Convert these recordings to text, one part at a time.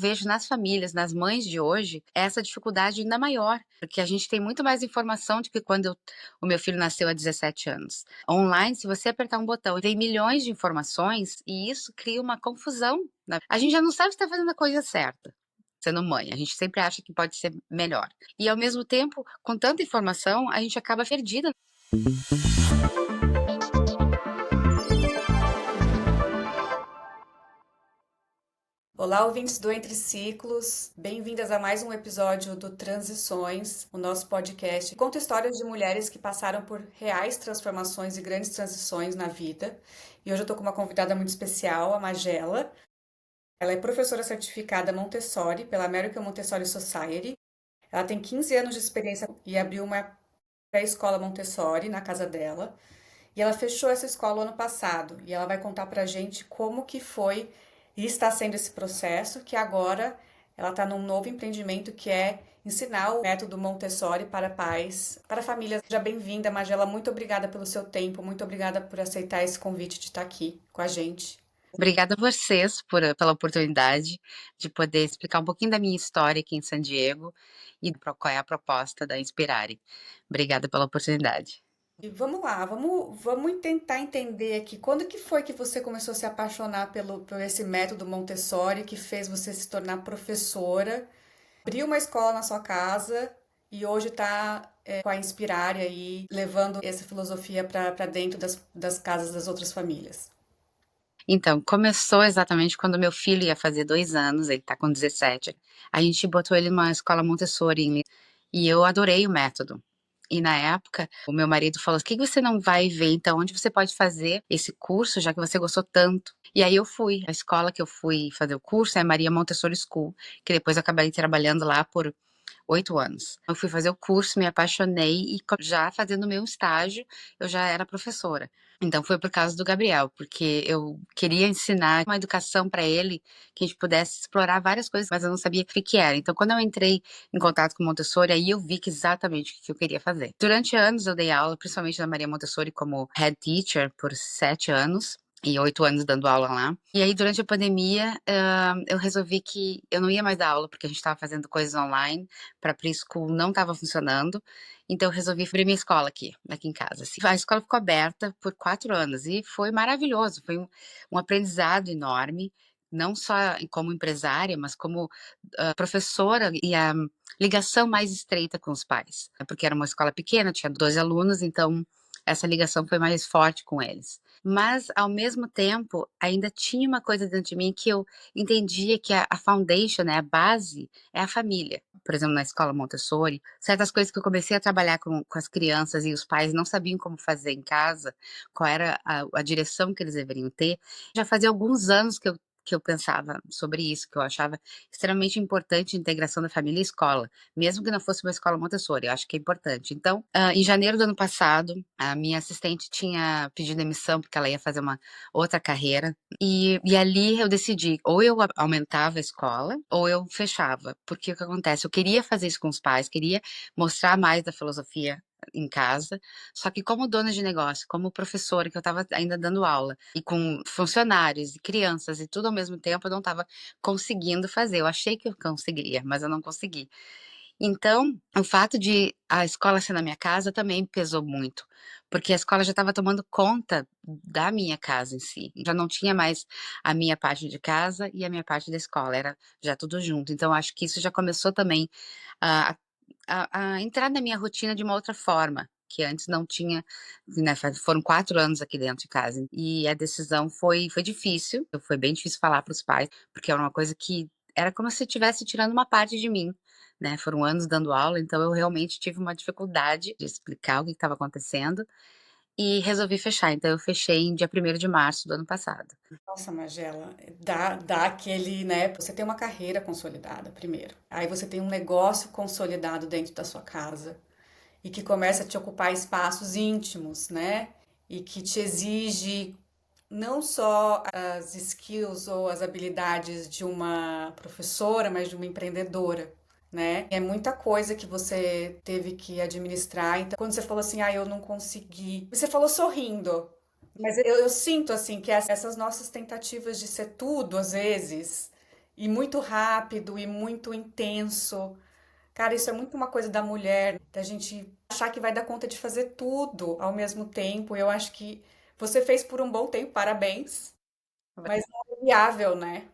vejo nas famílias, nas mães de hoje, é essa dificuldade ainda maior, porque a gente tem muito mais informação do que quando o meu filho nasceu há 17 anos. Online, se você apertar um botão, tem milhões de informações e isso cria uma confusão. A gente já não sabe se está fazendo a coisa certa. Sendo mãe, a gente sempre acha que pode ser melhor. E ao mesmo tempo, com tanta informação, a gente acaba perdida. Olá, ouvintes do Entre Ciclos, bem-vindas a mais um episódio do Transições, o nosso podcast que conta histórias de mulheres que passaram por reais transformações e grandes transições na vida. E hoje eu tô com uma convidada muito especial, a Magela. Ela é professora certificada Montessori pela American Montessori Society. Ela tem 15 anos de experiência e abriu uma pré-escola Montessori na casa dela. E ela fechou essa escola ano passado e ela vai contar pra gente como que foi e está sendo esse processo, que agora ela está num novo empreendimento que é ensinar o método Montessori para pais, para famílias. Seja bem-vinda, Magela, muito obrigada pelo seu tempo, muito obrigada por aceitar esse convite de estar aqui com a gente. Obrigada a vocês pela oportunidade de poder explicar um pouquinho da minha história aqui em San Diego e qual é a proposta da Inspirare. Obrigada pela oportunidade. E vamos lá, vamos tentar entender aqui, quando que foi que você começou a se apaixonar por esse método Montessori que fez você se tornar professora, abriu uma escola na sua casa e hoje está com a Inspirare aí, levando essa filosofia para dentro das casas das outras famílias. Então, começou exatamente quando meu filho ia fazer 2 anos, ele tá com 17. A gente botou ele numa escola Montessori e eu adorei o método. E na época, o meu marido falou: "Por que que você não vai ver então onde você pode fazer esse curso, já que você gostou tanto?". E aí eu fui. A escola que eu fui fazer o curso é a Maria Montessori School, que depois eu acabei trabalhando lá por 8 anos. Eu fui fazer o curso, me apaixonei e já fazendo o meu estágio, eu já era professora. Então foi por causa do Gabriel, porque eu queria ensinar uma educação para ele, que a gente pudesse explorar várias coisas, mas eu não sabia o que que era. Então quando eu entrei em contato com Montessori, aí eu vi que exatamente o que eu queria fazer. Durante anos eu dei aula, principalmente na Maria Montessori como head teacher por 7 anos. E 8 anos dando aula lá. E aí, durante a pandemia, eu resolvi que eu não ia mais dar aula, porque a gente estava fazendo coisas online, para preschool não estava funcionando, então eu resolvi abrir minha escola aqui em casa, assim. A escola ficou aberta por 4 anos e foi maravilhoso, foi um aprendizado enorme, não só como empresária, mas como, professora e a ligação mais estreita com os pais, porque era uma escola pequena, tinha 12 alunos, então essa ligação foi mais forte com eles. Mas, ao mesmo tempo, ainda tinha uma coisa dentro de mim que eu entendia que a foundation, né, a base é a família. Por exemplo, na escola Montessori, certas coisas que eu comecei a trabalhar com as crianças e os pais não sabiam como fazer em casa, qual era a direção que eles deveriam ter. Já fazia alguns anos que eu pensava sobre isso, que eu achava extremamente importante a integração da família e escola, mesmo que não fosse uma escola Montessori, eu acho que é importante. Então, em janeiro do ano passado, a minha assistente tinha pedido demissão porque ela ia fazer uma outra carreira, e ali eu decidi, ou eu aumentava a escola, ou eu fechava, porque o que acontece, eu queria fazer isso com os pais, queria mostrar mais da filosofia em casa, só que como dona de negócio, como professora, que eu estava ainda dando aula, e com funcionários e crianças e tudo ao mesmo tempo, eu não estava conseguindo fazer. Eu achei que eu conseguiria, mas eu não consegui. Então, o fato de a escola ser na minha casa também pesou muito, porque a escola já estava tomando conta da minha casa em si. Já não tinha mais a minha parte de casa e a minha parte da escola, era já tudo junto. Então, acho que isso já começou também a a entrar na minha rotina de uma outra forma, que antes não tinha, né, foram 4 anos aqui dentro de casa, e a decisão foi difícil, foi bem difícil falar para os pais, porque era uma coisa que era como se estivesse tirando uma parte de mim, né, foram anos dando aula, então eu realmente tive uma dificuldade de explicar o que estava acontecendo, e resolvi fechar, então eu fechei em dia 1º de março do ano passado. Nossa, Magela, dá aquele, né? Você tem uma carreira consolidada primeiro, aí você tem um negócio consolidado dentro da sua casa e que começa a te ocupar espaços íntimos, né? E que te exige não só as skills ou as habilidades de uma professora, mas de uma empreendedora, né? É muita coisa que você teve que administrar. Então, quando você falou assim, ah, eu não consegui, você falou sorrindo. Mas eu sinto assim que essas nossas tentativas de ser tudo, às vezes, e muito rápido e muito intenso. Cara, isso é muito uma coisa da mulher, da gente achar que vai dar conta de fazer tudo ao mesmo tempo. Eu acho que você fez por um bom tempo, parabéns, mas não é viável, né?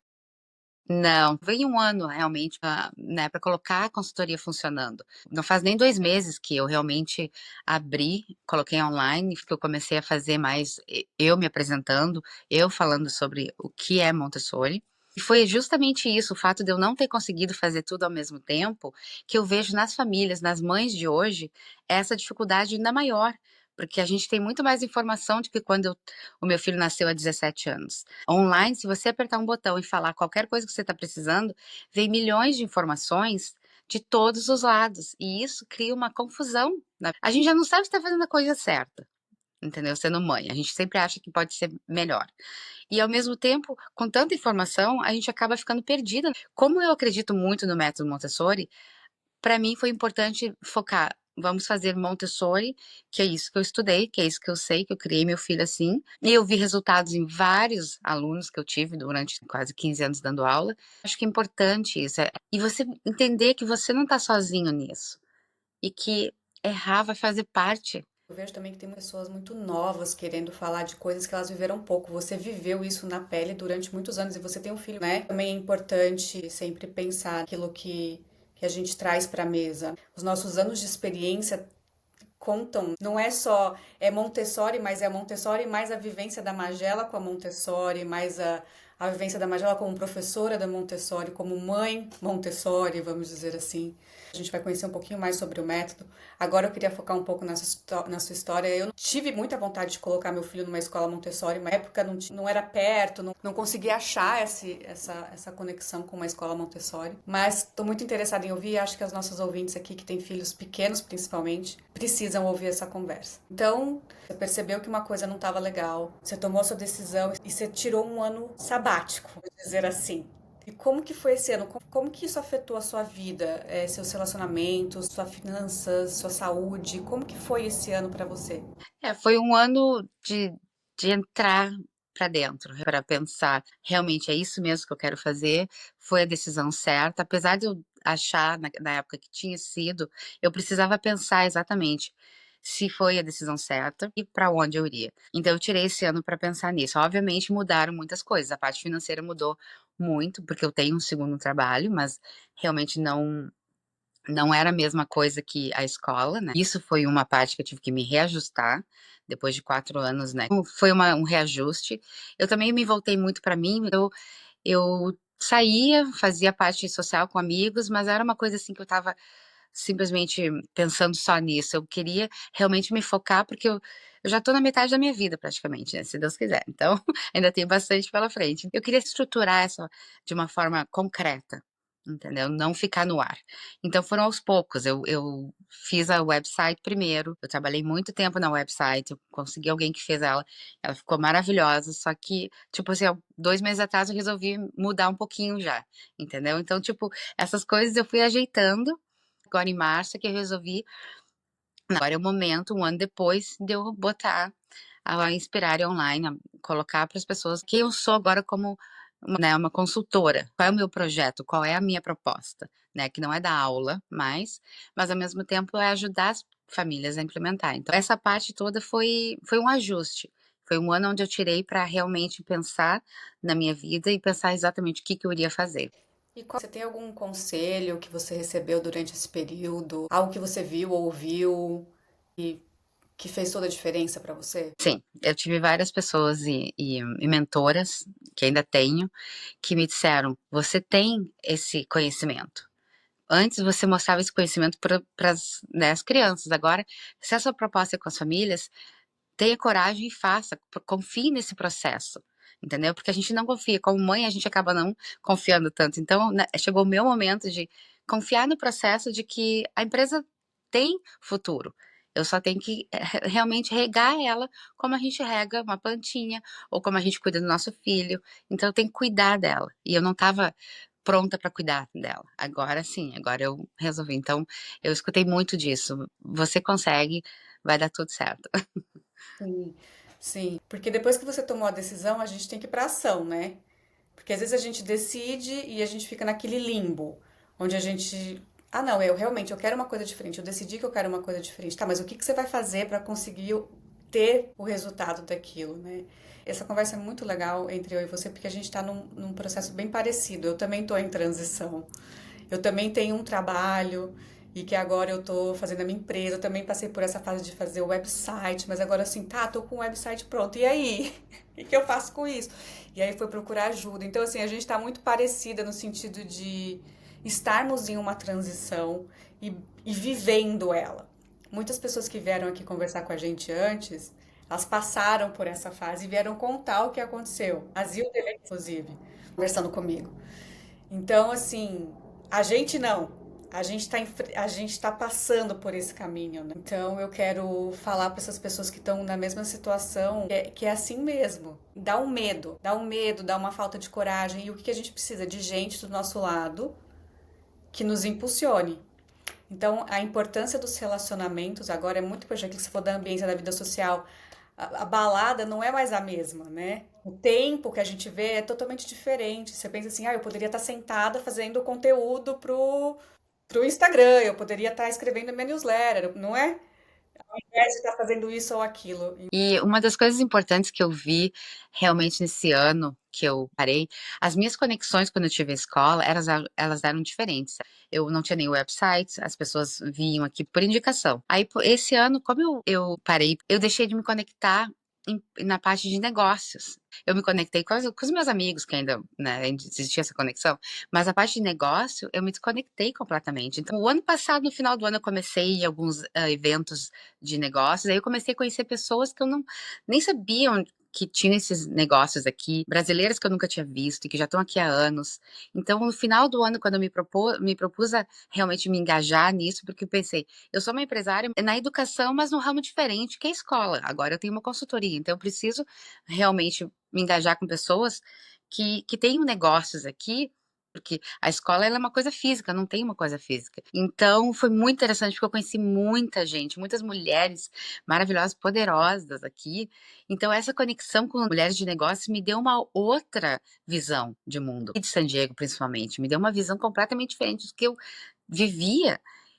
Não, veio um ano realmente né, para colocar a consultoria funcionando. Não faz nem 2 meses que eu realmente abri, coloquei online, que eu comecei a fazer mais eu me apresentando, eu falando sobre o que é Montessori. E foi justamente isso, o fato de eu não ter conseguido fazer tudo ao mesmo tempo, que eu vejo nas famílias, nas mães de hoje, essa dificuldade ainda maior. Porque a gente tem muito mais informação do que quando o meu filho nasceu há 17 anos. Online, se você apertar um botão e falar qualquer coisa que você está precisando, vem milhões de informações de todos os lados. E isso cria uma confusão. A gente já não sabe se está fazendo a coisa certa, entendeu? Sendo mãe. A gente sempre acha que pode ser melhor. E ao mesmo tempo, com tanta informação, a gente acaba ficando perdida. Como eu acredito muito no método Montessori, para mim foi importante focar, vamos fazer Montessori, que é isso que eu estudei, que é isso que eu sei, que eu criei meu filho assim. E eu vi resultados em vários alunos que eu tive durante quase 15 anos dando aula. Acho que é importante isso. E você entender que você não está sozinho nisso. E que errar vai fazer parte. Eu vejo também que tem pessoas muito novas querendo falar de coisas que elas viveram pouco. Você viveu isso na pele durante muitos anos e você tem um filho, né? Também é importante sempre pensar aquilo que a gente traz para a mesa. Os nossos anos de experiência contam, não é só Montessori, mas é a Montessori mais a vivência da Magela com a Montessori, mais a vivência da Magela como professora da Montessori, como mãe Montessori, vamos dizer assim. A gente vai conhecer um pouquinho mais sobre o método. Agora eu queria focar um pouco na sua história. Eu tive muita vontade de colocar meu filho numa escola Montessori, uma época não era perto, não conseguia achar essa conexão com uma escola Montessori. Mas estou muito interessada em ouvir e acho que as nossas ouvintes aqui, que têm filhos pequenos principalmente, precisam ouvir essa conversa. Então, você percebeu que uma coisa não estava legal, você tomou sua decisão e você tirou um ano sabático, vou dizer assim. E como que foi esse ano? Como que isso afetou a sua vida, seus relacionamentos, suas finanças, sua saúde? Como que foi esse ano para você? Foi um ano de entrar para dentro, para pensar, realmente é isso mesmo que eu quero fazer, foi a decisão certa, apesar de eu achar na época que tinha sido, eu precisava pensar exatamente se foi a decisão certa e para onde eu iria. Então eu tirei esse ano para pensar nisso. Obviamente mudaram muitas coisas, a parte financeira mudou muito, porque eu tenho um segundo trabalho, mas realmente não era a mesma coisa que a escola, né. Isso foi uma parte que eu tive que me reajustar, depois de 4 anos, né. Foi um reajuste. Eu também me voltei muito para mim, eu saía, fazia parte social com amigos, mas era uma coisa, assim, que eu estava simplesmente pensando só nisso. Eu queria realmente me focar, porque eu já estou na metade da minha vida praticamente, né, se Deus quiser. Então, ainda tem bastante pela frente. Eu queria estruturar essa de uma forma concreta, entendeu? Não ficar no ar. Então foram aos poucos, eu fiz a website primeiro, eu trabalhei muito tempo na website, eu consegui alguém que fez ela ficou maravilhosa, só que, tipo assim, há 2 meses atrás eu resolvi mudar um pouquinho já, entendeu? Então, tipo, essas coisas eu fui ajeitando, agora em março que eu resolvi, agora é o momento, um ano depois de eu botar a Inspirare online, colocar para as pessoas quem eu sou agora como uma consultora. Qual é o meu projeto? Qual é a minha proposta? Né, que não é dar aula mais, mas ao mesmo tempo é ajudar as famílias a implementar. Então essa parte toda foi um ajuste. Foi um ano onde eu tirei para realmente pensar na minha vida e pensar exatamente o que que eu iria fazer. E você tem algum conselho que você recebeu durante esse período? Algo que você viu ou ouviu e que fez toda a diferença para você? Sim, eu tive várias pessoas e mentoras, que ainda tenho, que me disseram: "Você tem esse conhecimento. Antes você mostrava esse conhecimento para as crianças, agora, se a sua proposta é com as famílias, tenha coragem e faça, confie nesse processo", entendeu? Porque a gente não confia, como mãe a gente acaba não confiando tanto. Então, né, chegou o meu momento de confiar no processo de que a empresa tem futuro. Eu só tenho que realmente regar ela como a gente rega uma plantinha ou como a gente cuida do nosso filho. Então eu tenho que cuidar dela. E eu não estava pronta para cuidar dela. Agora sim, agora eu resolvi. Então eu escutei muito disso. Você consegue, vai dar tudo certo. Sim, sim. Porque depois que você tomou a decisão, a gente tem que ir para ação, né? Porque às vezes a gente decide e a gente fica naquele limbo, onde a gente, ah, não, eu realmente eu quero uma coisa diferente, eu decidi que eu quero uma coisa diferente. Tá, mas o que que você vai fazer para conseguir ter o resultado daquilo, né? Essa conversa é muito legal entre eu e você, porque a gente está num processo bem parecido. Eu também estou em transição. Eu também tenho um trabalho e que agora eu tô fazendo a minha empresa. Eu também passei por essa fase de fazer o website, mas agora assim, tá, tô com o website pronto. E aí? O que eu faço com isso? E aí foi procurar ajuda. Então, assim, a gente tá muito parecida no sentido de estarmos em uma transição e vivendo ela. Muitas pessoas que vieram aqui conversar com a gente antes, elas passaram por essa fase e vieram contar o que aconteceu. A Zilda, inclusive, conversando comigo. Então, assim, a gente não. A gente tá passando por esse caminho, né? Então, eu quero falar para essas pessoas que estão na mesma situação que é assim mesmo. Dá um medo, dá uma falta de coragem. E o que que a gente precisa? De gente do nosso lado que nos impulsione. Então, a importância dos relacionamentos agora é muito importante. Que você for da ambiência da vida social, a balada não é mais a mesma, né? O tempo que a gente vê é totalmente diferente. Você pensa assim, ah, eu poderia estar sentada fazendo conteúdo pro Instagram, eu poderia estar escrevendo minha newsletter, não é? Ao invés de estar fazendo isso ou aquilo. E uma das coisas importantes que eu vi realmente nesse ano que eu parei, as minhas conexões quando eu tive a escola, elas eram diferentes. Eu não tinha nem website, as pessoas vinham aqui por indicação. Aí, esse ano, como eu parei, eu deixei de me conectar na parte de negócios. Eu me conectei com os meus amigos, que ainda existia essa conexão, mas a parte de negócio, eu me desconectei completamente. Então, o ano passado, no final do ano, eu comecei em alguns eventos de negócios, aí eu comecei a conhecer pessoas que eu nem sabia que tinha esses negócios aqui, brasileiras que eu nunca tinha visto e que já estão aqui há anos. Então, no final do ano, quando eu me propus a realmente me engajar nisso, porque eu pensei, eu sou uma empresária na educação, mas num ramo diferente, que é a escola. Agora eu tenho uma consultoria, então eu preciso realmente me engajar com pessoas que tenham negócios aqui, porque a escola ela é uma coisa física, não tem uma coisa física. Então foi muito interessante porque eu conheci muita gente, muitas mulheres maravilhosas, poderosas aqui. Então essa conexão com mulheres de negócios me deu uma outra visão de mundo, e de San Diego principalmente, me deu uma visão completamente diferente do que eu vivia.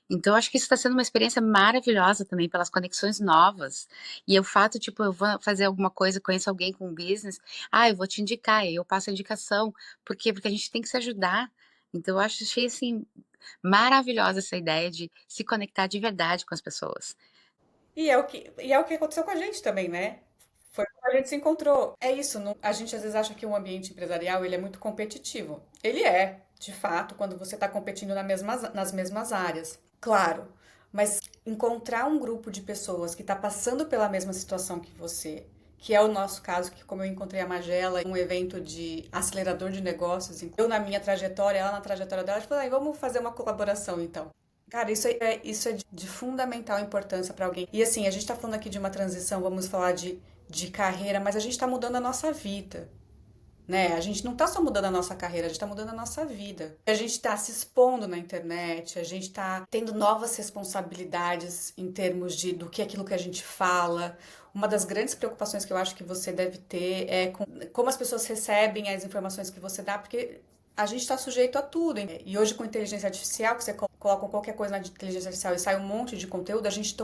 Então, eu acho que isso está sendo uma experiência maravilhosa também, pelas conexões novas. E o fato, tipo, eu vou fazer alguma coisa, conheço alguém com business, ah, eu vou te indicar, aí eu passo a indicação. Por quê? Porque a gente tem que se ajudar. Então, achei, assim, maravilhosa essa ideia de se conectar de verdade com as pessoas. E é o que aconteceu com a gente também, né? Foi quando a gente se encontrou. É isso, a gente às vezes acha que o ambiente empresarial ele é muito competitivo. Ele é, de fato, quando você está competindo nas mesmas áreas. Claro, mas encontrar um grupo de pessoas que está passando pela mesma situação que você, que é o nosso caso, que como eu encontrei a Magela em um evento de acelerador de negócios, eu na minha trajetória, ela na trajetória dela, a gente falou, "Ai, vamos fazer uma colaboração então." Cara, isso é de fundamental importância para alguém. E assim, a gente tá falando aqui de uma transição, vamos falar de carreira, mas a gente tá mudando a nossa vida, né? A gente não tá só mudando a nossa carreira, a gente tá mudando a nossa vida. A gente tá se expondo na internet, a gente tá tendo novas responsabilidades em termos do que é aquilo que a gente fala. Uma das grandes preocupações que eu acho que você deve ter é com como as pessoas recebem as informações que você dá, porque a gente está sujeito a tudo. Hein? E hoje, com inteligência artificial, que você coloca qualquer coisa na inteligência artificial e sai um monte de conteúdo, a gente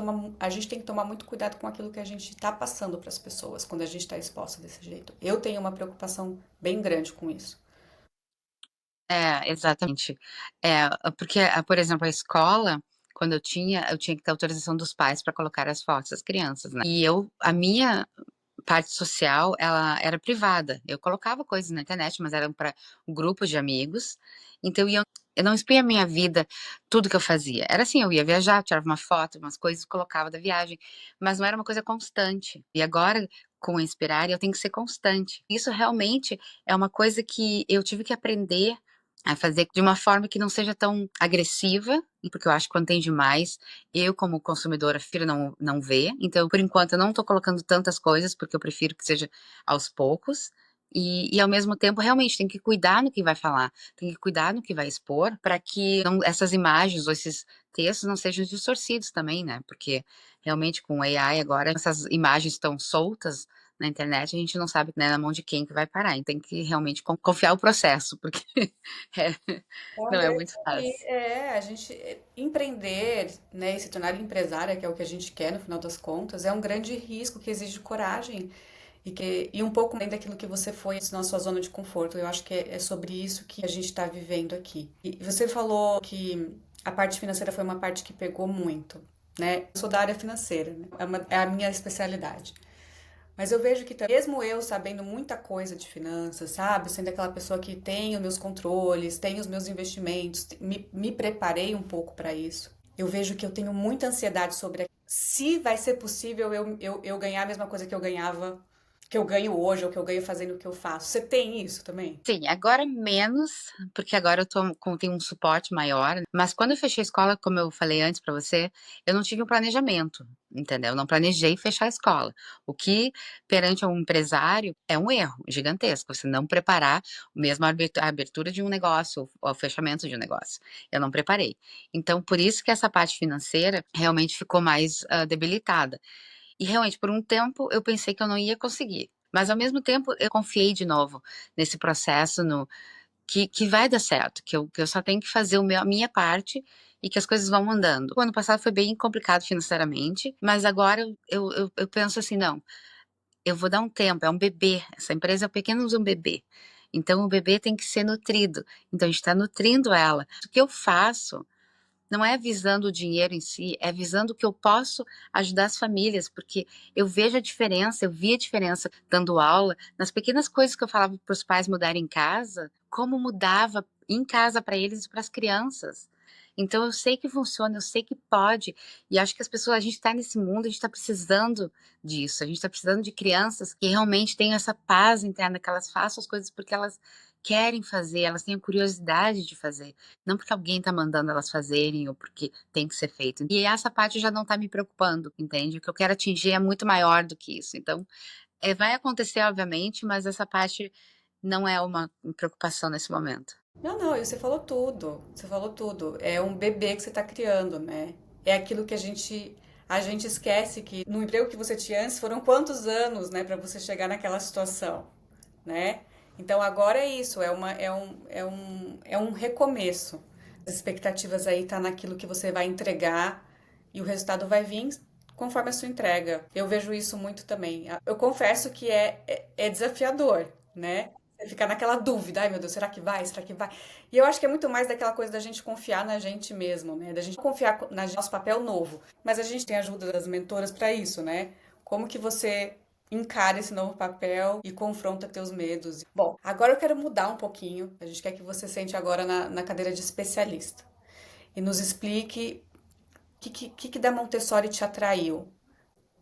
tem que tomar muito cuidado com aquilo que a gente está passando para as pessoas quando a gente está exposta desse jeito. Eu tenho uma preocupação bem grande com isso. É, exatamente. Porque, por exemplo, a escola, quando eu tinha que ter autorização dos pais para colocar as fotos das crianças, né? E a minha parte social, ela era privada. Eu colocava coisas na internet, mas eram para grupos de amigos. Então eu não expunha a minha vida, tudo que eu fazia. Era assim, eu ia viajar, tirava uma foto, umas coisas, colocava da viagem, mas não era uma coisa constante. E agora, com o Inspirar, eu tenho que ser constante. Isso realmente é uma coisa que eu tive que aprender a fazer de uma forma que não seja tão agressiva, e porque eu acho que quando tem demais, eu como consumidora prefiro não ver. Então, por enquanto, eu não tô colocando tantas coisas, porque eu prefiro que seja aos poucos. E ao mesmo tempo, realmente, tem que cuidar no que vai falar, tem que cuidar no que vai expor, para que essas imagens ou esses textos não sejam distorcidos também, né? Porque realmente com o AI agora, essas imagens estão soltas na internet, a gente não sabe, né, na mão de quem que vai parar, então tem que realmente confiar o processo, porque é, não é É muito isso aí. fácil. A gente empreender, né, e se tornar empresária, que é o que a gente quer no final das contas, é um grande risco que exige coragem e um pouco além daquilo que você foi na sua zona de conforto. Eu acho que é sobre isso que a gente está vivendo aqui. E você falou que a parte financeira foi uma parte que pegou muito, né? Eu sou da área financeira, né? É a minha especialidade. Mas eu vejo que mesmo eu sabendo muita coisa de finanças, sabe? Sendo aquela pessoa que tem os meus controles, tem os meus investimentos, me preparei um pouco para isso. Eu vejo que eu tenho muita ansiedade sobre se vai ser possível eu ganhar a mesma coisa que eu ganhava, que eu ganho hoje, ou que eu ganho fazendo o que eu faço. Você tem isso também? Sim, agora menos, porque agora eu tenho um suporte maior, mas quando eu fechei a escola, como eu falei antes pra você, eu não tive um planejamento, entendeu? Eu não planejei fechar a escola. O que, perante um empresário, é um erro gigantesco, você não preparar mesmo a abertura de um negócio, ou o fechamento de um negócio. Eu não preparei. Então, por isso que essa parte financeira realmente ficou mais debilitada. E realmente, por um tempo, eu pensei que eu não ia conseguir. Mas ao mesmo tempo, eu confiei de novo nesse processo, no que vai dar certo, que eu só tenho que fazer a minha parte e que as coisas vão andando. O ano passado foi bem complicado financeiramente, mas agora eu penso assim, não, eu vou dar um tempo, é um bebê, essa empresa é apenas um bebê. Então o bebê tem que ser nutrido. Então a gente está nutrindo ela. O que eu faço não é visando o dinheiro em si, é visando que eu posso ajudar as famílias, porque eu vejo a diferença, eu vi a diferença dando aula, nas pequenas coisas que eu falava para os pais mudarem em casa, como mudava em casa para eles e para as crianças. Então eu sei que funciona, eu sei que pode, e acho que as pessoas, a gente está nesse mundo, a gente está precisando disso, a gente está precisando de crianças que realmente tenham essa paz interna, que elas façam as coisas porque elas querem fazer, elas têm a curiosidade de fazer. Não porque alguém tá mandando elas fazerem ou porque tem que ser feito. E essa parte já não tá me preocupando, entende? O que eu quero atingir é muito maior do que isso. Então, vai acontecer, obviamente, mas essa parte não é uma preocupação nesse momento. Não, não, e você falou tudo. Você falou tudo. É um bebê que você está criando, né? É aquilo que a gente esquece que no emprego que você tinha antes foram quantos anos, né, para você chegar naquela situação, né? Então agora é isso, é um recomeço. As expectativas aí tá naquilo que você vai entregar e o resultado vai vir conforme a sua entrega. Eu vejo isso muito também. Eu confesso que é desafiador, né? Você ficar naquela dúvida, ai meu Deus, será que vai? Será que vai? E eu acho que é muito mais daquela coisa da gente confiar na gente mesmo, né? Da gente confiar no nosso papel novo. Mas a gente tem a ajuda das mentoras para isso, né? Como que você encara esse novo papel e confronta teus medos. Bom, agora eu quero mudar um pouquinho. A gente quer que você sente agora na cadeira de especialista e nos explique o que da Montessori te atraiu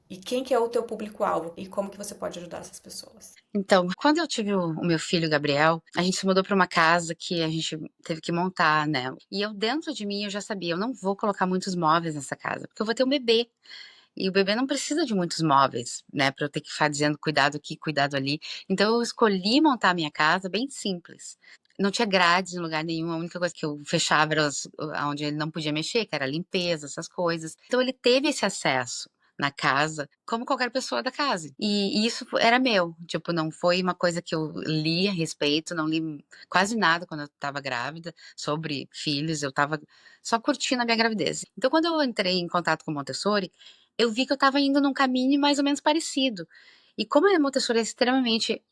e quem que é o teu público-alvo e como que você pode ajudar essas pessoas. Então, quando eu tive o meu filho Gabriel, a gente se mudou para uma casa que a gente teve que montar, né? E eu, dentro de mim, eu já sabia, eu não vou colocar muitos móveis nessa casa, porque eu vou ter um bebê. E o bebê não precisa de muitos móveis, né, para eu ter que ficar dizendo cuidado aqui, cuidado ali. Então eu escolhi montar a minha casa bem simples. Não tinha grades em lugar nenhum, a única coisa que eu fechava era onde ele não podia mexer, que era limpeza, essas coisas. Então ele teve esse acesso na casa, como qualquer pessoa da casa. E isso era meu, tipo, não foi uma coisa que eu li a respeito, não li quase nada quando eu estava grávida sobre filhos, eu estava só curtindo a minha gravidez. Então quando eu entrei em contato com o Montessori, eu vi que eu estava indo num caminho mais ou menos parecido. E como a Montessori é extremamente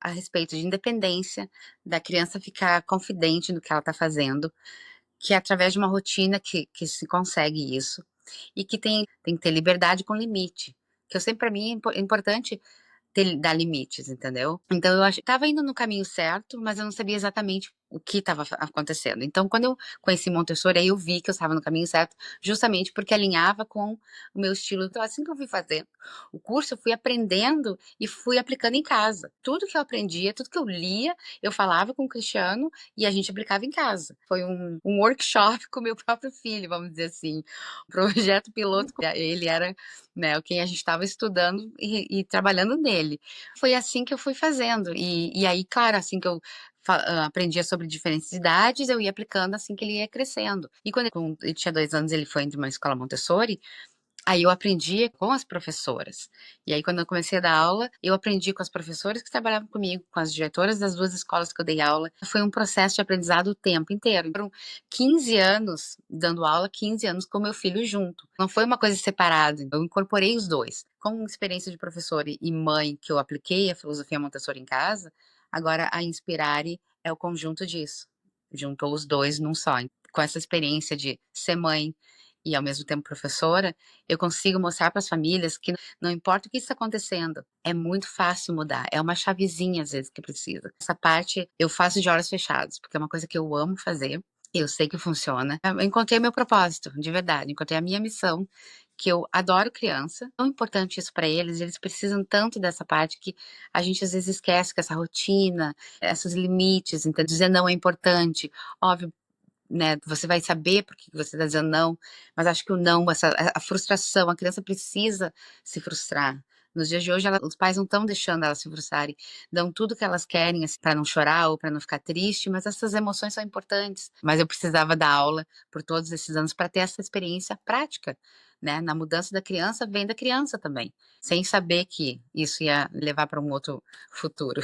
a respeito de independência, da criança ficar confidente no que ela está fazendo, que é através de uma rotina que se consegue isso, e que tem que ter liberdade com limite. Que eu sempre, para mim, é importante dar limites, entendeu? Então eu estava indo no caminho certo, mas eu não sabia exatamente o que estava acontecendo. Então, quando eu conheci Montessori, aí eu vi que eu estava no caminho certo, justamente porque alinhava com o meu estilo. Então, assim que eu fui fazendo o curso, eu fui aprendendo e fui aplicando em casa. Tudo que eu aprendia, tudo que eu lia, eu falava com o Cristiano e a gente aplicava em casa. Foi um workshop com o meu próprio filho, vamos dizer assim. Um projeto piloto. Ele era, né, quem a gente estava estudando e trabalhando nele. Foi assim que eu fui fazendo. E aí, claro, assim que eu aprendia sobre diferentes idades, eu ia aplicando assim que ele ia crescendo. E quando ele tinha 2 anos, ele foi entre uma escola Montessori, Aí eu aprendi com as professoras. E aí, quando eu comecei a dar aula, eu aprendi com as professoras que trabalhavam comigo, com as diretoras das 2 escolas que eu dei aula. Foi um processo de aprendizado o tempo inteiro. Foram 15 anos dando aula, 15 anos com meu filho junto. Não foi uma coisa separada, eu incorporei os 2. Com experiência de professora e mãe que eu apliquei a filosofia Montessori em casa, agora a Inspirare é o conjunto disso. Juntou os 2 num só. Com essa experiência de ser mãe e ao mesmo tempo professora, eu consigo mostrar para as famílias que não importa o que está acontecendo, é muito fácil mudar, é uma chavezinha às vezes que precisa. Essa parte eu faço de olhos fechados, porque é uma coisa que eu amo fazer, eu sei que funciona. Eu encontrei meu propósito, de verdade, encontrei a minha missão, que eu adoro criança, é tão importante isso para eles, eles precisam tanto dessa parte que a gente às vezes esquece que essa rotina, esses limites, então dizer não é importante, óbvio, né, você vai saber por que você está dizendo não, mas acho que o não, a frustração, a criança precisa se frustrar. Nos dias de hoje, os pais não estão deixando elas se frustrarem, dão tudo que elas querem assim, para não chorar ou para não ficar triste, mas essas emoções são importantes. Mas eu precisava dar aula por todos esses anos para ter essa experiência prática, né? Na mudança da criança, vem da criança também, sem saber que isso ia levar para um outro futuro.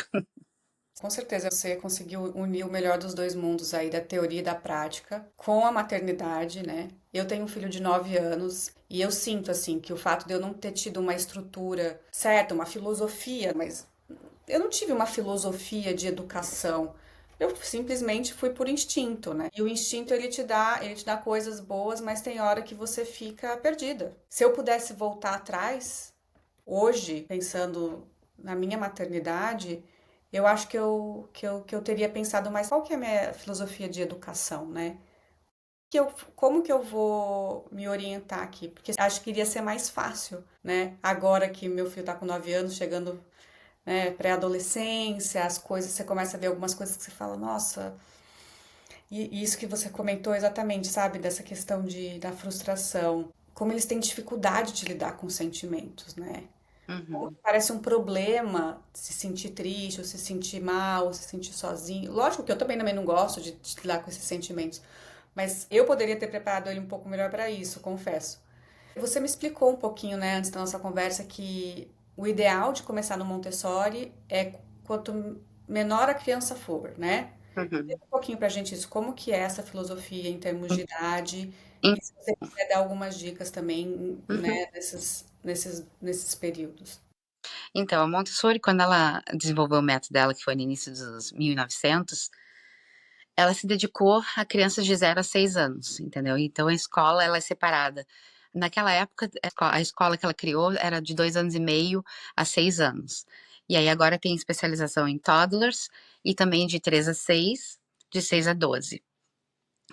Com certeza você conseguiu unir o melhor dos dois mundos aí, da teoria e da prática, com a maternidade, né? Eu tenho um filho de 9 anos e eu sinto, assim, que o fato de eu não ter tido uma estrutura certa, uma filosofia, mas eu não tive uma filosofia de educação. Eu simplesmente fui por instinto, né? E o instinto ele te dá coisas boas, mas tem hora que você fica perdida. Se eu pudesse voltar atrás, hoje, pensando na minha maternidade, eu acho que eu teria pensado mais qual que é a minha filosofia de educação, né? Como que eu vou me orientar aqui? Porque acho que iria ser mais fácil, né? Agora que meu filho tá com 9 anos, chegando, né, pré-adolescência, as coisas, você começa a ver algumas coisas que você fala, nossa, e isso que você comentou exatamente, sabe? Dessa questão da frustração. Como eles têm dificuldade de lidar com sentimentos, né? Uhum, Parece um problema se sentir triste, ou se sentir mal, ou se sentir sozinho. Lógico que eu também não gosto de lidar com esses sentimentos, mas eu poderia ter preparado ele um pouco melhor para isso, confesso. Você me explicou um pouquinho, né, antes da nossa conversa, que o ideal de começar no Montessori é quanto menor a criança for, né? uhum. Um pouquinho pra gente isso, como que é essa filosofia em termos de idade, En- e se você quiser dar algumas dicas também, uhum. né, nesses períodos. Então, a Montessori, quando ela desenvolveu o método dela, que foi no início dos 1900, ela se dedicou a crianças de 0 a 6 anos, entendeu? Então, a escola, ela é separada. Naquela época, a escola que ela criou era de 2 anos e meio a 6 anos. E aí, agora tem especialização em toddlers e também de 3 a 6, de 6 a 12,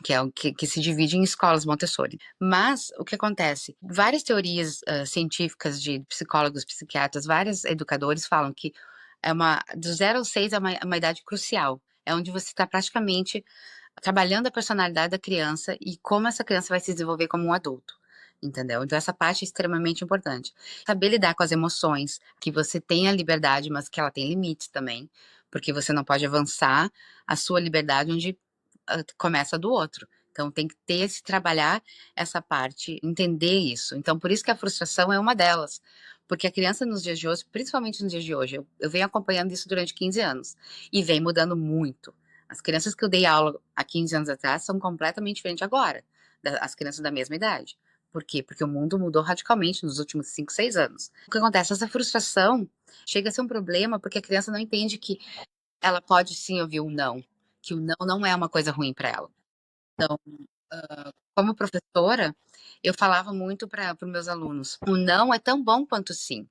que é o que se divide em escolas Montessori. Mas o que acontece? Várias teorias científicas de psicólogos, psiquiatras, vários educadores falam que do 0 ao 6 é uma idade crucial. É onde você está praticamente trabalhando a personalidade da criança e como essa criança vai se desenvolver como um adulto. Entendeu? Então, essa parte é extremamente importante. Saber lidar com as emoções, que você tem a liberdade, mas que ela tem limites também, porque você não pode avançar a sua liberdade onde começa do outro. Então tem que ter esse trabalhar essa parte, entender isso. Então por isso que a frustração é uma delas. Porque a criança nos dias de hoje, principalmente nos dias de hoje, eu venho acompanhando isso durante 15 anos e vem mudando muito. As crianças que eu dei aula há 15 anos atrás são completamente diferentes agora, das crianças da mesma idade. Por quê? Porque o mundo mudou radicalmente nos últimos 5, 6 anos. O que acontece? Essa frustração chega a ser um problema porque a criança não entende que ela pode sim ouvir um não, que o não não é uma coisa ruim para ela. Então, como professora, eu falava muito para os meus alunos: o não é tão bom quanto o sim.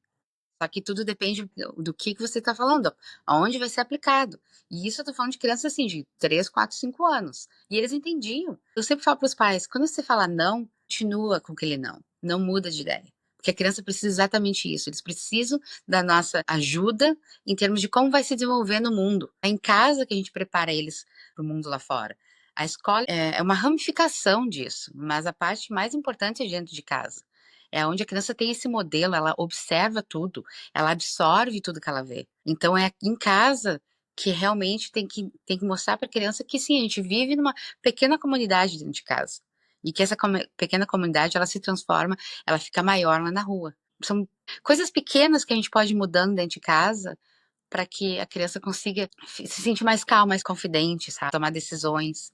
Só que tudo depende do que você está falando, aonde vai ser aplicado. E isso eu tô falando de crianças assim, de 3, 4, 5 anos. E eles entendiam. Eu sempre falo para os pais: quando você fala não, continua com aquele não. Não muda de ideia. Porque a criança precisa exatamente isso. Eles precisam da nossa ajuda em termos de como vai se desenvolver no mundo. É em casa que a gente prepara eles para o mundo lá fora. A escola é uma ramificação disso, mas a parte mais importante é dentro de casa. É onde a criança tem esse modelo, ela observa tudo, ela absorve tudo que ela vê. Então é em casa que realmente tem que mostrar para a criança que sim, a gente vive numa pequena comunidade dentro de casa. e que essa pequena comunidade ela se transforma, ela fica maior lá na rua. São coisas pequenas que a gente pode ir mudando dentro de casa para que a criança consiga se sentir mais calma, mais confidente, sabe? Tomar decisões.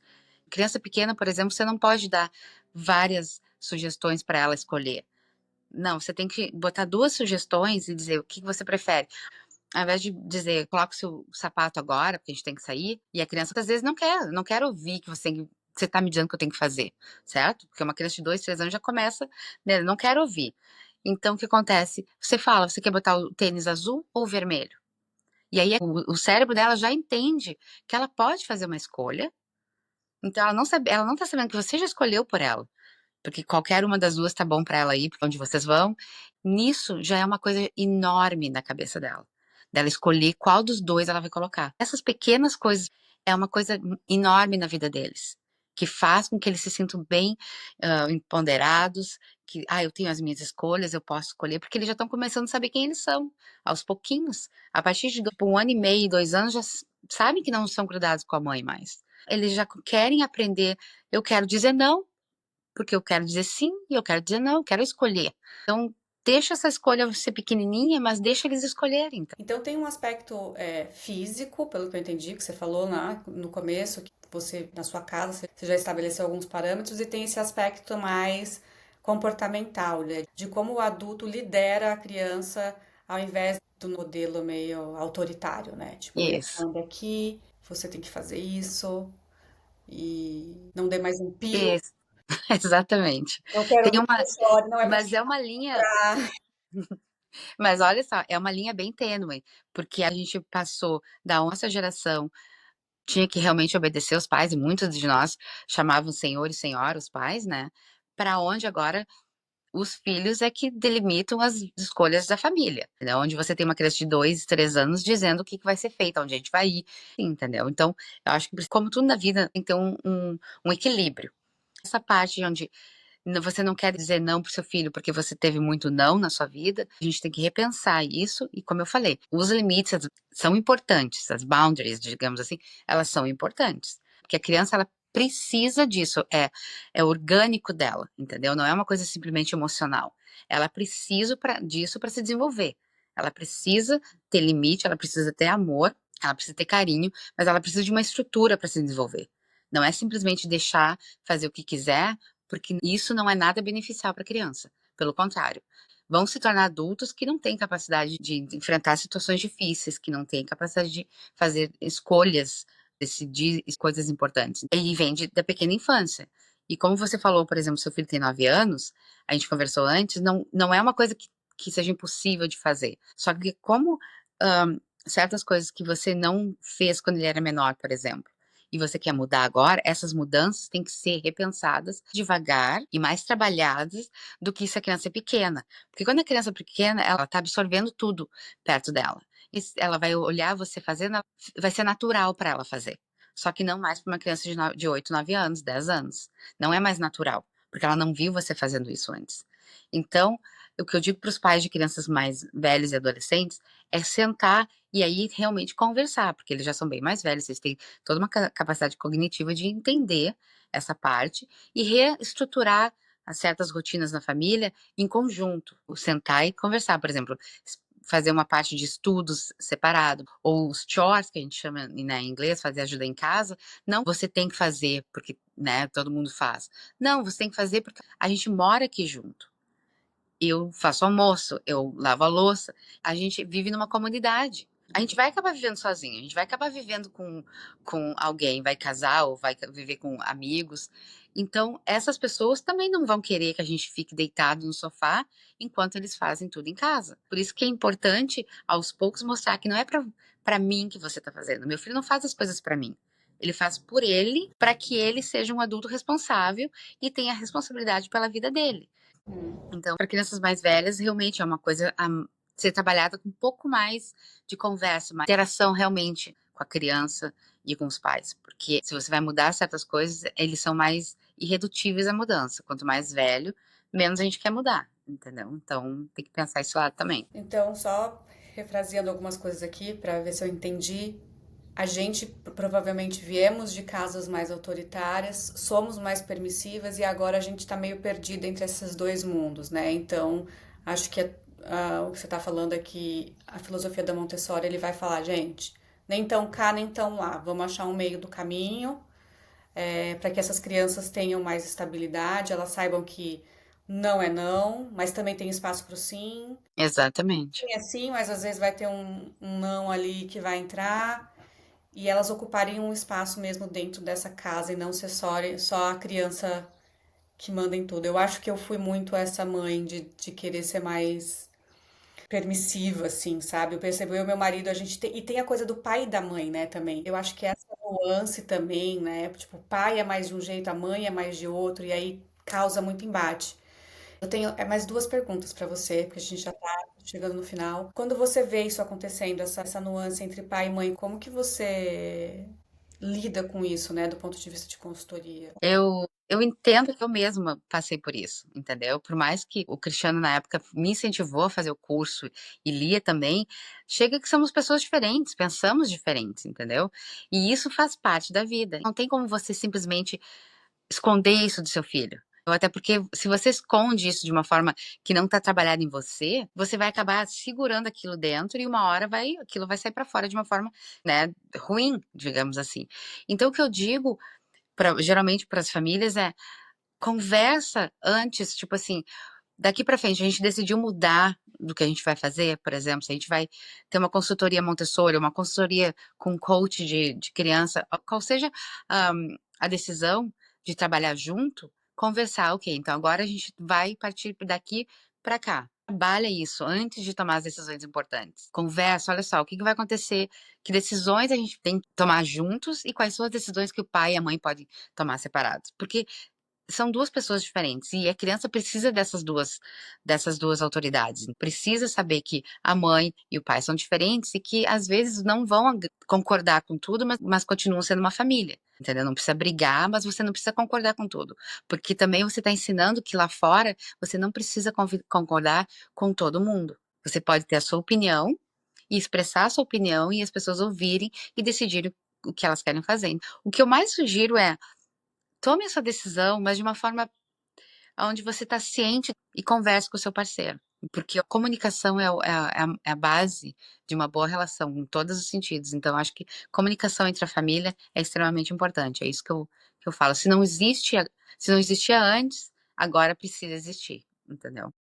Criança pequena, por exemplo, você não pode dar várias sugestões para ela escolher. Não, você tem que botar 2 sugestões e dizer o que você prefere. Ao invés de dizer: "Coloca o seu sapato agora, porque a gente tem que sair", e a criança às vezes não quer ouvir que você tá me dizendo que eu tenho que fazer, certo? Porque uma criança de 2, 3 anos já começa, né, não quer ouvir. Então o que acontece? Você fala: "Você quer botar o tênis azul ou vermelho?". E aí o cérebro dela já entende que ela pode fazer uma escolha, então ela não tá sabendo que você já escolheu por ela. Porque qualquer uma das 2 tá bom pra ela ir pra onde vocês vão. Nisso já é uma coisa enorme na cabeça dela, dela escolher qual dos 2 ela vai colocar. Essas pequenas coisas é uma coisa enorme na vida deles, que faz com que eles se sintam bem, empoderados, que: "Ah, eu tenho as minhas escolhas, eu posso escolher", porque eles já estão começando a saber quem eles são, aos pouquinhos. A partir de 1 ano e meio, 2 anos, já sabem que não são grudados com a mãe mais. Eles já querem aprender: "Eu quero dizer não, porque eu quero dizer sim e eu quero dizer não, eu quero escolher". Então, deixa essa escolha ser pequenininha, mas deixa eles escolherem. Então tem um aspecto físico, pelo que eu entendi, que você falou no começo, que você, na sua casa, você já estabeleceu alguns parâmetros, e tem esse aspecto mais comportamental, né? De como o adulto lidera a criança ao invés do modelo meio autoritário, né? Tipo, eu Isso, mando aqui, você tem que fazer isso, e não dê mais um pio, isso, exatamente. não quero Tem ouvir que uma você chore, não é pra te mas é uma linha chorar. mas olha só, é uma linha bem tênue, porque a gente passou da nossa geração tinha que realmente obedecer os pais, e muitos de nós chamavam senhor e senhora os pais, né, para onde agora os filhos é que delimitam as escolhas da família, entendeu? Onde você tem uma criança de 2, 3 anos dizendo o que que vai ser feito, onde a gente vai ir, entendeu? Então, eu acho que como tudo na vida tem que ter um equilíbrio. Essa parte onde você não quer dizer não para o seu filho porque você teve muito não na sua vida, a gente tem que repensar isso e, como eu falei, os limites são importantes, as boundaries, digamos assim, elas são importantes, porque a criança ela precisa disso, é orgânico dela, entendeu? Não é uma coisa simplesmente emocional. Ela precisa disso para se desenvolver. Ela precisa ter limite, ela precisa ter amor, ela precisa ter carinho, mas ela precisa de uma estrutura para se desenvolver. Não é simplesmente deixar fazer o que quiser, porque isso não é nada beneficial para a criança. Pelo contrário, vão se tornar adultos que não têm capacidade de enfrentar situações difíceis, que não têm capacidade de fazer escolhas, decidir coisas importantes. E vem da pequena infância. E como você falou, por exemplo, seu filho tem 9 anos, a gente conversou antes, não é uma coisa que seja impossível de fazer. Só que como certas coisas que você não fez quando ele era menor, por exemplo, e você quer mudar agora, essas mudanças têm que ser repensadas devagar e mais trabalhadas do que se a criança é pequena. Porque quando a criança é pequena, ela está absorvendo tudo perto dela. E ela vai olhar você fazendo, vai ser natural para ela fazer. Só que não mais para uma criança de 8, 9 anos, 10 anos. Não é mais natural, porque ela não viu você fazendo isso antes. Então, o que eu digo para os pais de crianças mais velhos e adolescentes é sentar e aí realmente conversar, porque eles já são bem mais velhos, eles têm toda uma capacidade cognitiva de entender essa parte e reestruturar as certas rotinas na família em conjunto. O sentar e conversar, por exemplo, fazer uma parte de estudos separado, ou os chores, que a gente chama, né, em inglês, fazer ajuda em casa. Não você tem que fazer porque, né, todo mundo faz. Não, você tem que fazer porque a gente mora aqui junto. Eu faço almoço, eu lavo a louça, a gente vive numa comunidade. A gente vai acabar vivendo sozinho, a gente vai acabar vivendo com alguém, vai casar ou vai viver com amigos. Então, essas pessoas também não vão querer que a gente fique deitado no sofá enquanto eles fazem tudo em casa. Por isso que é importante, aos poucos, mostrar que não é para mim que você está fazendo. Meu filho não faz as coisas para mim. Ele faz por ele, para que ele seja um adulto responsável e tenha responsabilidade pela vida dele. Então, para crianças mais velhas, realmente é uma coisa a ser trabalhada com um pouco mais de conversa, mais interação realmente com a criança e com os pais. Porque se você vai mudar certas coisas, eles são mais irredutíveis à mudança. Quanto mais velho, menos a gente quer mudar, entendeu? Então, tem que pensar esse lado também. Então, só refraseando algumas coisas aqui para ver se eu entendi A gente provavelmente viemos de casas mais autoritárias, somos mais permissivas e agora a gente está meio perdido entre esses dois mundos, né? Então, acho que o que você está falando aqui, a filosofia da Montessori, ele vai falar, gente, nem tão cá, nem tão lá, vamos achar um meio do caminho, para que essas crianças tenham mais estabilidade, elas saibam que não é não, mas também tem espaço para o sim. Exatamente. Sim é sim, mas às vezes vai ter um não ali que vai entrar. E elas ocuparem um espaço mesmo dentro dessa casa e não ser só a criança que manda em tudo. Eu acho que eu fui muito essa mãe de querer ser mais permissiva, assim, sabe? Eu percebo eu e meu marido, e tem a coisa do pai e da mãe, né, também. Eu acho que essa nuance também, né? Tipo, o pai é mais de um jeito, a mãe é mais de outro, e aí causa muito embate. Eu tenho mais duas perguntas para você, porque a gente já tá chegando no final. Quando você vê isso acontecendo, essa nuance entre pai e mãe, como que você lida com isso, né, do ponto de vista de consultoria? Eu entendo que eu mesma passei por isso, entendeu? Por mais que o Cristiano, na época, me incentivou a fazer o curso e lia também, chega que somos pessoas diferentes, pensamos diferentes, entendeu? E isso faz parte da vida. Não tem como você simplesmente esconder isso do seu filho. Ou até porque se você esconde isso de uma forma que não está trabalhada em você, você vai acabar segurando aquilo dentro e uma hora aquilo vai sair para fora de uma forma, né, ruim, digamos assim. Então o que eu digo geralmente para as famílias é conversa antes, tipo assim, daqui para frente a gente decidiu mudar do que a gente vai fazer, por exemplo, se a gente vai ter uma consultoria Montessori, uma consultoria com coach de criança, qual seja a decisão de trabalhar junto, conversar, ok, então agora a gente vai partir daqui para cá. Trabalha isso antes de tomar as decisões importantes. Conversa, olha só, o que vai acontecer, que decisões a gente tem que tomar juntos e quais são as decisões que o pai e a mãe podem tomar separados. Porque são 2 pessoas diferentes e a criança precisa dessas duas autoridades. Precisa saber que a mãe e o pai são diferentes e que às vezes não vão concordar com tudo, mas continuam sendo uma família, entendeu? Não precisa brigar, mas você não precisa concordar com tudo, porque também você está ensinando que lá fora você não precisa concordar com todo mundo. Você pode ter a sua opinião e expressar a sua opinião e as pessoas ouvirem e decidirem o que elas querem fazer. O que eu mais sugiro é tome a sua decisão, mas de uma forma onde você está ciente e converse com o seu parceiro. Porque a comunicação é a base de uma boa relação, em todos os sentidos. Então, acho que comunicação entre a família é extremamente importante. É isso que eu falo. Se não existia antes, agora precisa existir, entendeu?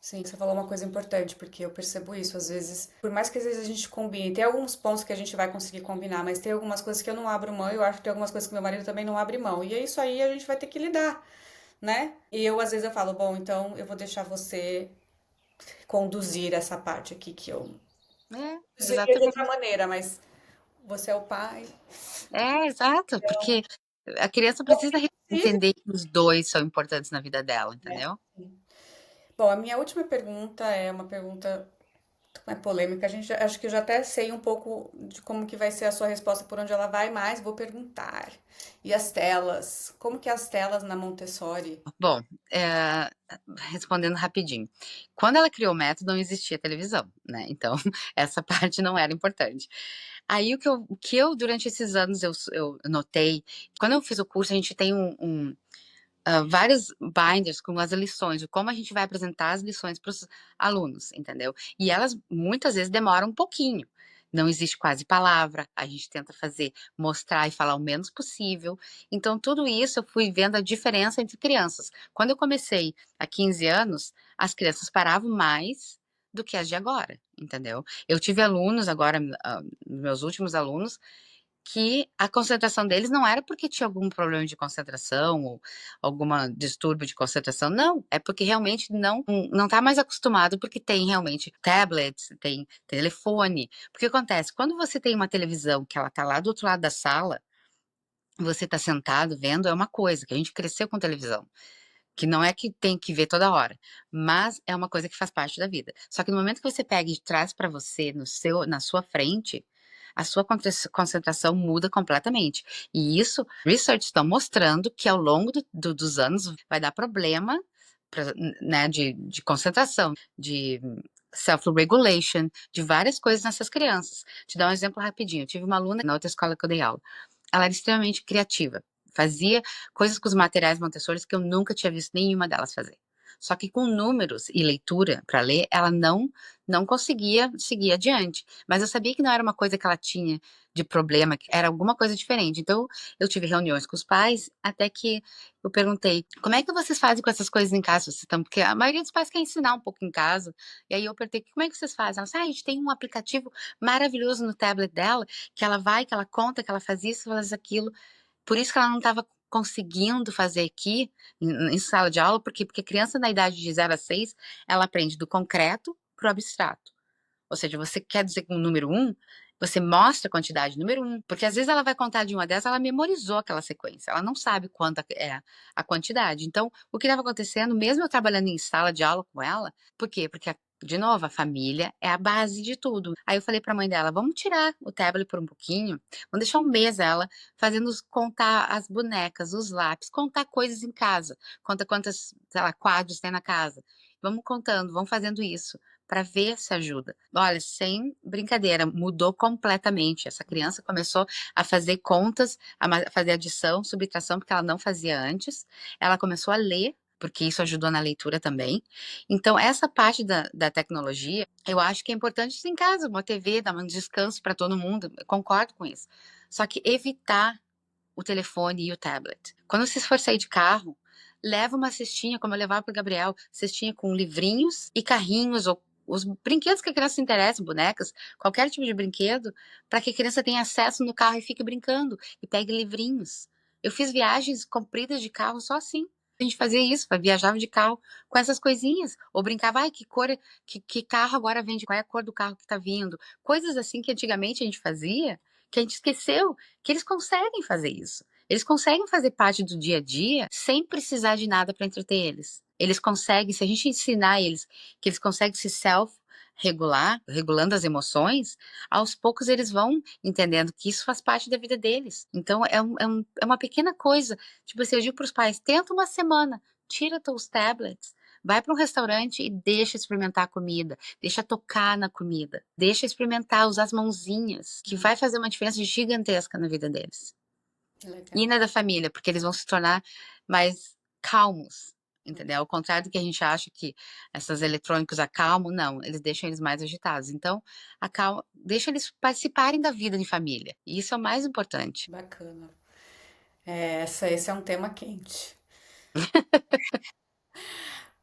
Sim, você falou uma coisa importante, porque eu percebo isso, às vezes, por mais que às vezes a gente combine, tem alguns pontos que a gente vai conseguir combinar, mas tem algumas coisas que eu não abro mão, e eu acho que tem algumas coisas que meu marido também não abre mão. E é isso aí, a gente vai ter que lidar, né? E eu, às vezes, eu falo, bom, então eu vou deixar você conduzir essa parte aqui que eu É, seria de outra exatamente. maneira, mas você é o pai. É, exato, porque a criança precisa Precisa, entender que os dois são importantes na vida dela, né? entendeu? Bom, a minha última pergunta é uma pergunta polêmica. Acho que eu já até sei um pouco de como que vai ser a sua resposta por onde ela vai, mas vou perguntar. E as telas? Como que é as telas na Montessori? Bom, respondendo rapidinho. Quando ela criou o método, não existia televisão, né? Então, essa parte não era importante. Aí, o que eu durante esses anos, eu notei, quando eu fiz o curso, a gente tem vários binders com as lições, de como a gente vai apresentar as lições para os alunos, entendeu? E elas muitas vezes demoram um pouquinho. Não existe quase palavra, a gente tenta mostrar e falar o menos possível. Então, tudo isso eu fui vendo a diferença entre crianças. Quando eu comecei há 15 anos, as crianças paravam mais do que as de agora, entendeu? Eu tive alunos agora, meus últimos alunos, que a concentração deles não era porque tinha algum problema de concentração ou alguma distúrbio de concentração, não, é porque realmente não está mais acostumado, porque tem realmente tablets, tem telefone. Porque acontece, quando você tem uma televisão que ela está lá do outro lado da sala, você está sentado vendo, é uma coisa, que a gente cresceu com televisão. Que não é que tem que ver toda hora, mas é uma coisa que faz parte da vida. Só que no momento que você pega e traz para você na sua frente, a sua concentração muda completamente. E isso, research estão mostrando que ao longo dos anos vai dar problema, né, de concentração, de self-regulation, de várias coisas nessas crianças. Te dar um exemplo rapidinho. Eu tive uma aluna na outra escola que eu dei aula. Ela era extremamente criativa. Fazia coisas com os materiais Montessori que eu nunca tinha visto nenhuma delas fazer. Só que com números e leitura para ler, ela não conseguia seguir adiante. Mas eu sabia que não era uma coisa que ela tinha de problema, que era alguma coisa diferente. Então, eu tive reuniões com os pais, até que eu perguntei: como é que vocês fazem com essas coisas em casa? Vocês estão... Porque a maioria dos pais quer ensinar um pouco em casa. E aí eu perguntei: como é que vocês fazem? Ela disse: a gente tem um aplicativo maravilhoso no tablet dela, que ela vai, que ela conta, que ela faz isso, faz aquilo. Por isso que ela não estava conseguindo fazer aqui em sala de aula, porque criança na idade de 0 a 6, ela aprende do concreto para o abstrato. Ou seja, você quer dizer com o número 1, você mostra a quantidade número 1, porque às vezes ela vai contar de 1 a 10, ela memorizou aquela sequência, ela não sabe quanta é a quantidade. Então, o que estava acontecendo, mesmo eu trabalhando em sala de aula com ela, por quê? Porque, de novo, a família é a base de tudo. Aí eu falei para a mãe dela: vamos tirar o tablet por um pouquinho, vamos deixar um mês ela fazendo contar as bonecas, os lápis, contar coisas em casa, conta quantas, sei lá, quadros tem na casa. Vamos contando, vamos fazendo isso para ver se ajuda. Olha, sem brincadeira, mudou completamente. Essa criança começou a fazer contas, a fazer adição, subtração, porque ela não fazia antes. Ela começou a ler, porque isso ajudou na leitura também. Então, essa parte da tecnologia, eu acho que é importante em casa, uma TV, dar um descanso para todo mundo, eu concordo com isso. Só que evitar o telefone e o tablet. Quando você for sair de carro, leva uma cestinha, como eu levava para o Gabriel, cestinha com livrinhos e carrinhos ou os brinquedos que a criança se interessa, bonecas, qualquer tipo de brinquedo, para que a criança tenha acesso no carro e fique brincando e pegue livrinhos. Eu fiz viagens compridas de carro só assim. A gente fazia isso, viajava de carro com essas coisinhas, ou brincava: ai, que cor, que carro agora vende, qual é a cor do carro que tá vindo? Coisas assim que antigamente a gente fazia, que a gente esqueceu que eles conseguem fazer isso. Eles conseguem fazer parte do dia a dia sem precisar de nada para entreter eles. Eles conseguem, se a gente ensinar eles que eles conseguem se self-regular, regulando as emoções, aos poucos eles vão entendendo que isso faz parte da vida deles. Então, é uma pequena coisa. Tipo assim, eu digo para os pais: tenta uma semana, tira teus tablets, vai para um restaurante e deixa experimentar a comida, deixa tocar na comida, deixa experimentar, usar as mãozinhas, que vai fazer uma diferença gigantesca na vida deles. E Legal. na da família, porque eles vão se tornar mais calmos, entendeu? Ao contrário do que a gente acha que essas eletrônicos acalmam, não, eles deixam eles mais agitados. Então, deixa eles participarem da vida de família. E isso é o mais importante. Bacana. Esse é um tema quente.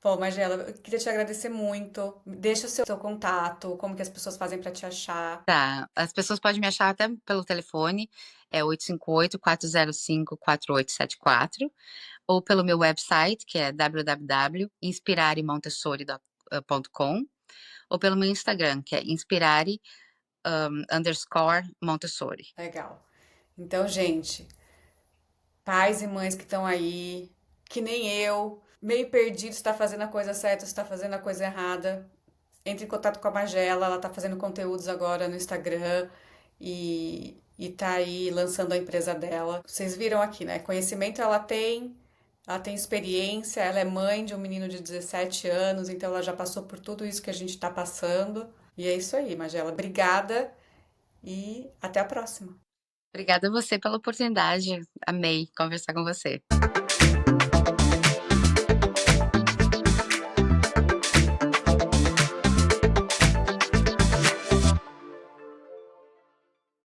Pô, Magela, eu queria te agradecer muito. Deixa o seu contato, como que as pessoas fazem para te achar. Tá, as pessoas podem me achar até pelo telefone, é 858-405-4874, ou pelo meu website, que é www.inspiraremontessori.com, ou pelo meu Instagram, que é inspirare_Montessori. Legal. Então, gente, pais e mães que estão aí, que nem eu, meio perdido, está fazendo a coisa certa, está fazendo a coisa errada, entre em contato com a Magela, ela está fazendo conteúdos agora no Instagram e tá aí lançando a empresa dela. Vocês viram aqui, né? Conhecimento ela tem experiência, ela é mãe de um menino de 17 anos, então ela já passou por tudo isso que a gente está passando. E é isso aí, Magela. Obrigada e até a próxima. Obrigada a você pela oportunidade, amei conversar com você.